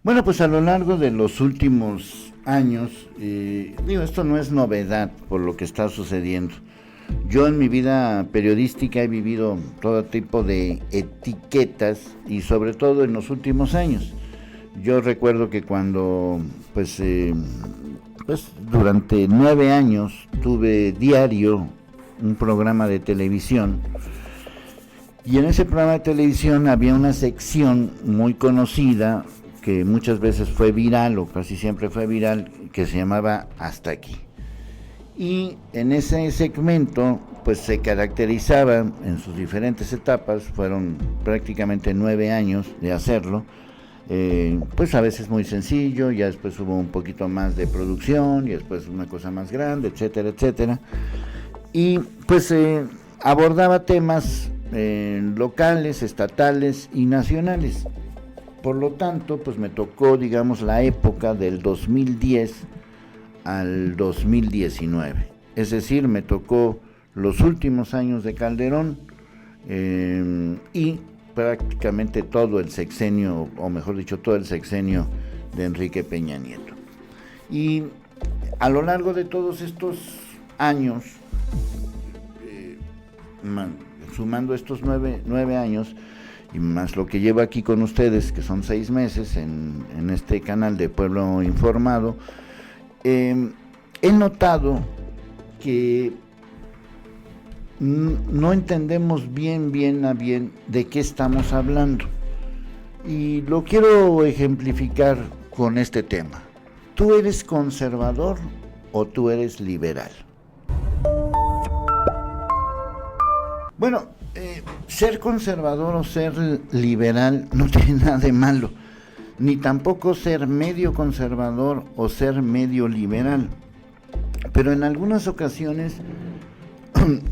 Bueno, pues a lo largo de los últimos años, esto no es novedad por lo que está sucediendo. Yo en mi vida periodística he vivido todo tipo de etiquetas y sobre todo en los últimos años. Yo recuerdo que cuando, pues durante 9 años tuve diario un programa de televisión y en ese programa de televisión había una sección muy conocida que muchas veces fue viral o casi siempre fue viral, que se llamaba Hasta Aquí. Y en ese segmento pues se caracterizaba en sus diferentes etapas, fueron prácticamente 9 años de hacerlo, pues a veces muy sencillo, ya después hubo un poquito más de producción y después una cosa más grande, etcétera, etcétera. Y pues abordaba temas locales, estatales y nacionales. Por lo tanto, pues me tocó, digamos, la época del 2010 al 2019. Es decir, me tocó los últimos años de Calderón y prácticamente todo el sexenio, o mejor dicho, todo el sexenio de Enrique Peña Nieto. Y a lo largo de todos estos años, sumando estos nueve años, y más lo que llevo aquí con ustedes, que son 6 meses en este canal de Pueblo Informado, he notado que no entendemos bien de qué estamos hablando. Y lo quiero ejemplificar con este tema. ¿Tú eres conservador o tú eres liberal? Bueno, ser conservador o ser liberal no tiene nada de malo, ni tampoco ser medio conservador o ser medio liberal. Pero en algunas ocasiones,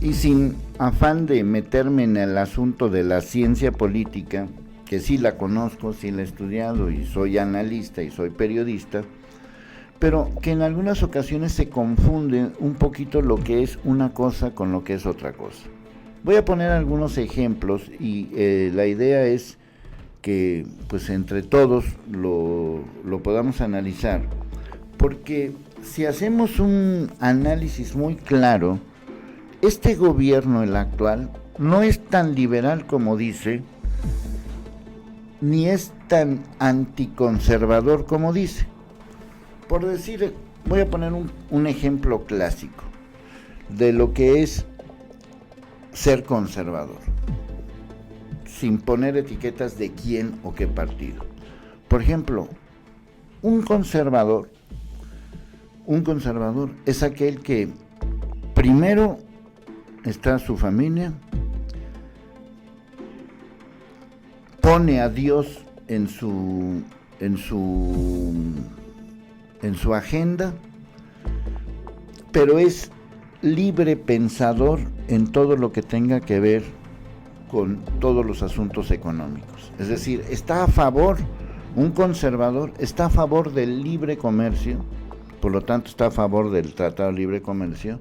y sin afán de meterme en el asunto de la ciencia política, que sí la conozco, sí la he estudiado y soy analista y soy periodista, pero que en algunas ocasiones se confunde un poquito lo que es una cosa con lo que es otra cosa. Voy a poner algunos ejemplos y la idea es que pues entre todos lo podamos analizar, porque si hacemos un análisis muy claro, este gobierno, el actual, no es tan liberal como dice, ni es tan anticonservador como dice. Por decir, voy a poner un ejemplo clásico de lo que es ser conservador, sin poner etiquetas de quién o qué partido. Por ejemplo, un conservador es aquel que primero está su familia, pone a Dios en su agenda, pero es libre pensador en todo lo que tenga que ver con todos los asuntos económicos. Es decir, un conservador está a favor del libre comercio, por lo tanto está a favor del Tratado de Libre Comercio,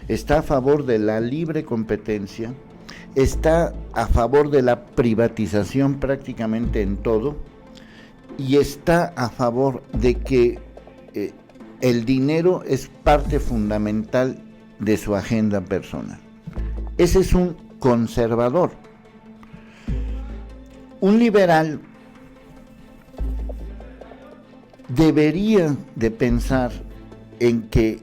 está a favor de la libre competencia, está a favor de la privatización prácticamente en todo, y está a favor de que el dinero es parte fundamental de su agenda personal. Ese es un conservador. Un liberal debería de pensar en que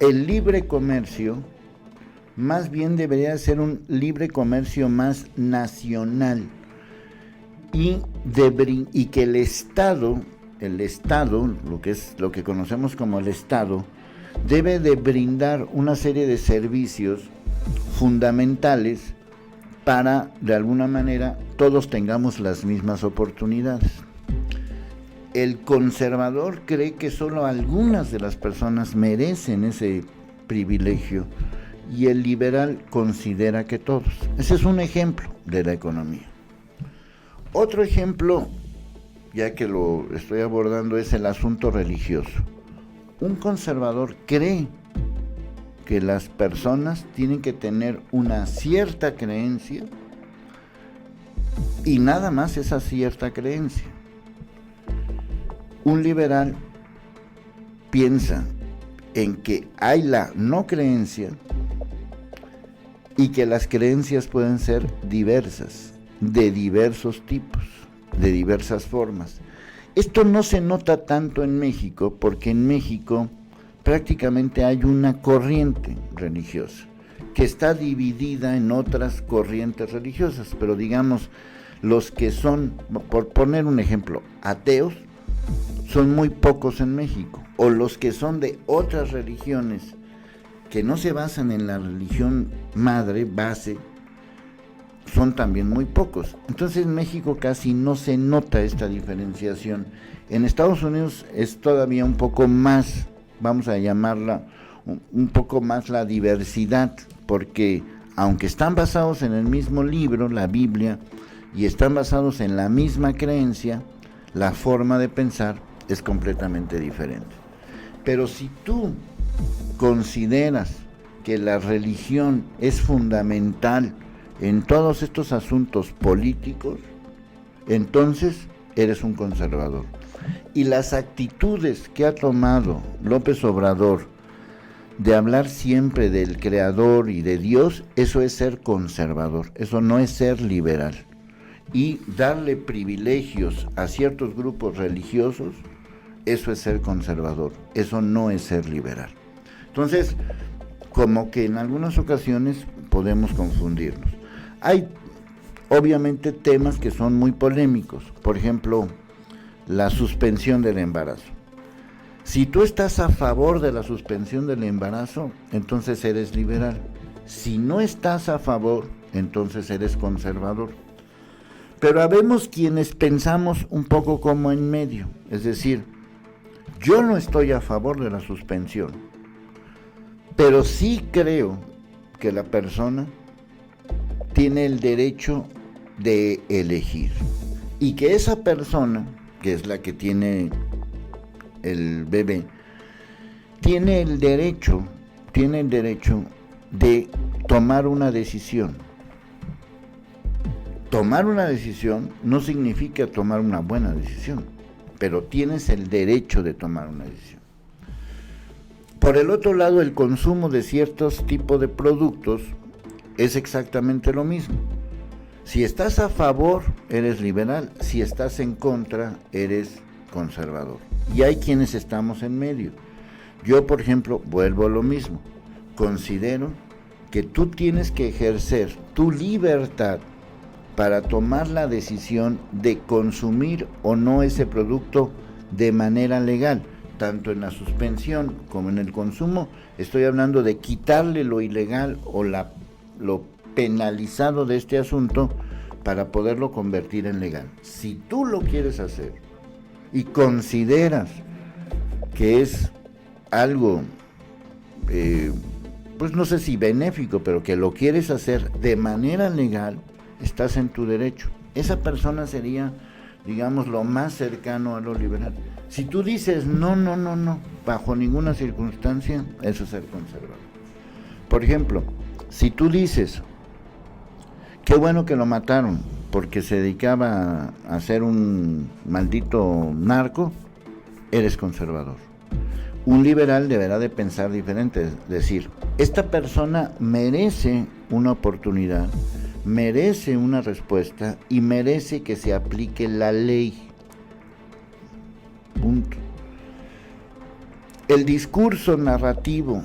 el libre comercio más bien debería ser un libre comercio más nacional y que el Estado, lo que conocemos como el Estado, debe de brindar una serie de servicios fundamentales para, de alguna manera, todos tengamos las mismas oportunidades. El conservador cree que solo algunas de las personas merecen ese privilegio y el liberal considera que todos. Ese es un ejemplo de la economía. Otro ejemplo, ya que lo estoy abordando, es el asunto religioso. Un conservador cree que las personas tienen que tener una cierta creencia y nada más esa cierta creencia. Un liberal piensa en que hay la no creencia y que las creencias pueden ser diversas, de diversos tipos, de diversas formas. Esto no se nota tanto en México, porque en México prácticamente hay una corriente religiosa que está dividida en otras corrientes religiosas, pero digamos, los que son, por poner un ejemplo, ateos, son muy pocos en México, o los que son de otras religiones que no se basan en la religión madre, base, son también muy pocos. Entonces en México casi no se nota esta diferenciación. En Estados Unidos es todavía un poco más, vamos a llamarla, un poco más la diversidad, porque aunque están basados en el mismo libro, la Biblia, y están basados en la misma creencia, la forma de pensar es completamente diferente. Pero si tú consideras que la religión es fundamental en todos estos asuntos políticos, entonces eres un conservador. Y las actitudes que ha tomado López Obrador de hablar siempre del Creador y de Dios, eso es ser conservador, eso no es ser liberal. Y darle privilegios a ciertos grupos religiosos, eso es ser conservador, eso no es ser liberal. Entonces, como que en algunas ocasiones podemos confundirnos. Hay obviamente temas que son muy polémicos, por ejemplo, la suspensión del embarazo. Si tú estás a favor de la suspensión del embarazo, entonces eres liberal. Si no estás a favor, entonces eres conservador. Pero habemos quienes pensamos un poco como en medio, es decir, yo no estoy a favor de la suspensión, pero sí creo que la persona tiene el derecho de elegir y que esa persona, que es la que tiene el bebé, tiene el derecho de tomar una decisión. Tomar una decisión no significa tomar una buena decisión, pero tienes el derecho de tomar una decisión. Por el otro lado, el consumo de ciertos tipos de productos es exactamente lo mismo. Si estás a favor, eres liberal. Si estás en contra, eres conservador. Y hay quienes estamos en medio. Yo, por ejemplo, vuelvo a lo mismo. Considero que tú tienes que ejercer tu libertad para tomar la decisión de consumir o no ese producto de manera legal, tanto en la suspensión como en el consumo. Estoy hablando de quitarle lo ilegal o lo penalizado de este asunto para poderlo convertir en legal. Si tú lo quieres hacer y consideras que es algo, pues no sé si benéfico, pero que lo quieres hacer de manera legal, estás en tu derecho. Esa persona sería, digamos, lo más cercano a lo liberal. Si tú dices no, bajo ninguna circunstancia, eso es ser conservador. Por ejemplo, si tú dices, qué bueno que lo mataron porque se dedicaba a ser un maldito narco, eres conservador. Un liberal deberá de pensar diferente, es decir, esta persona merece una oportunidad, merece una respuesta y merece que se aplique la ley. Punto. El discurso narrativo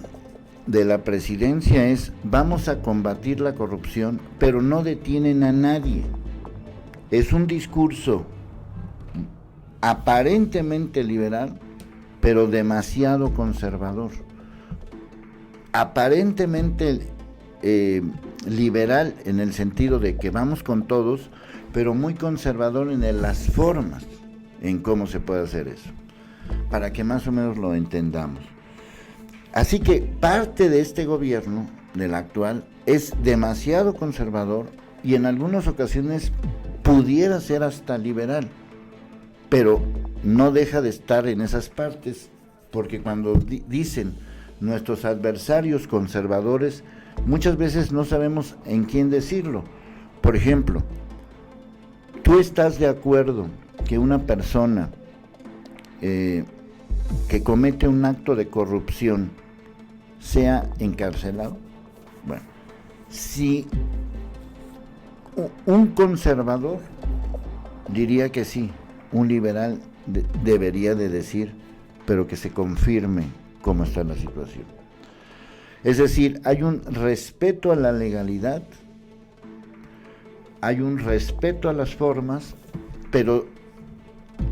de la presidencia es: vamos a combatir la corrupción, pero no detienen a nadie. Es un discurso aparentemente liberal, pero demasiado conservador. Aparentemente liberal en el sentido de que vamos con todos, pero muy conservador en las formas en cómo se puede hacer eso, para que más o menos lo entendamos. Así que parte de este gobierno, del actual, es demasiado conservador y en algunas ocasiones pudiera ser hasta liberal, pero no deja de estar en esas partes, porque cuando dicen nuestros adversarios conservadores, muchas veces no sabemos en quién decirlo. Por ejemplo, ¿tú estás de acuerdo que una persona que comete un acto de corrupción sea encarcelado? Bueno, si un conservador diría que sí, un liberal debería de decir, pero que se confirme cómo está la situación. Es decir, hay un respeto a la legalidad, hay un respeto a las formas, pero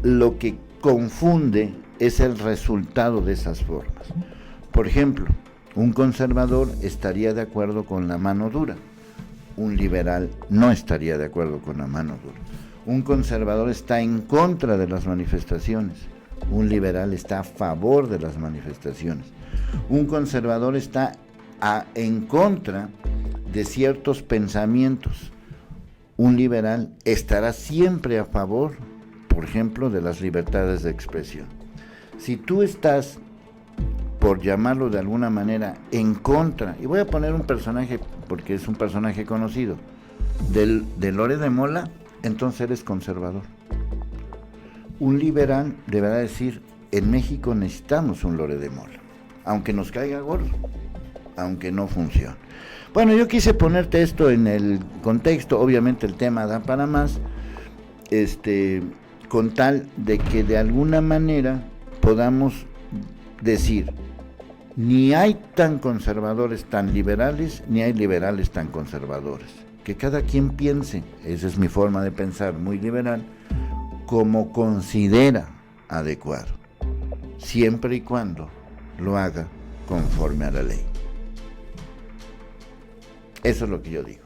lo que confunde es el resultado de esas formas. Por ejemplo, un conservador estaría de acuerdo con la mano dura, un liberal no estaría de acuerdo con la mano dura. Un conservador está en contra de las manifestaciones, un liberal está a favor de las manifestaciones. Un conservador está en contra de ciertos pensamientos, un liberal estará siempre a favor, por ejemplo, de las libertades de expresión. Si tú estás, por llamarlo de alguna manera, en contra, y voy a poner un personaje, porque es un personaje conocido, de Lore de Mola, entonces eres conservador. Un liberal deberá decir, en México necesitamos un Lore de Mola, aunque nos caiga gordo, aunque no funcione. Bueno, yo quise ponerte esto en el contexto, obviamente el tema da para más, con tal de que de alguna manera podamos decir, ni hay tan conservadores tan liberales, ni hay liberales tan conservadores. Que cada quien piense, esa es mi forma de pensar, muy liberal, como considera adecuado, siempre y cuando lo haga conforme a la ley. Eso es lo que yo digo.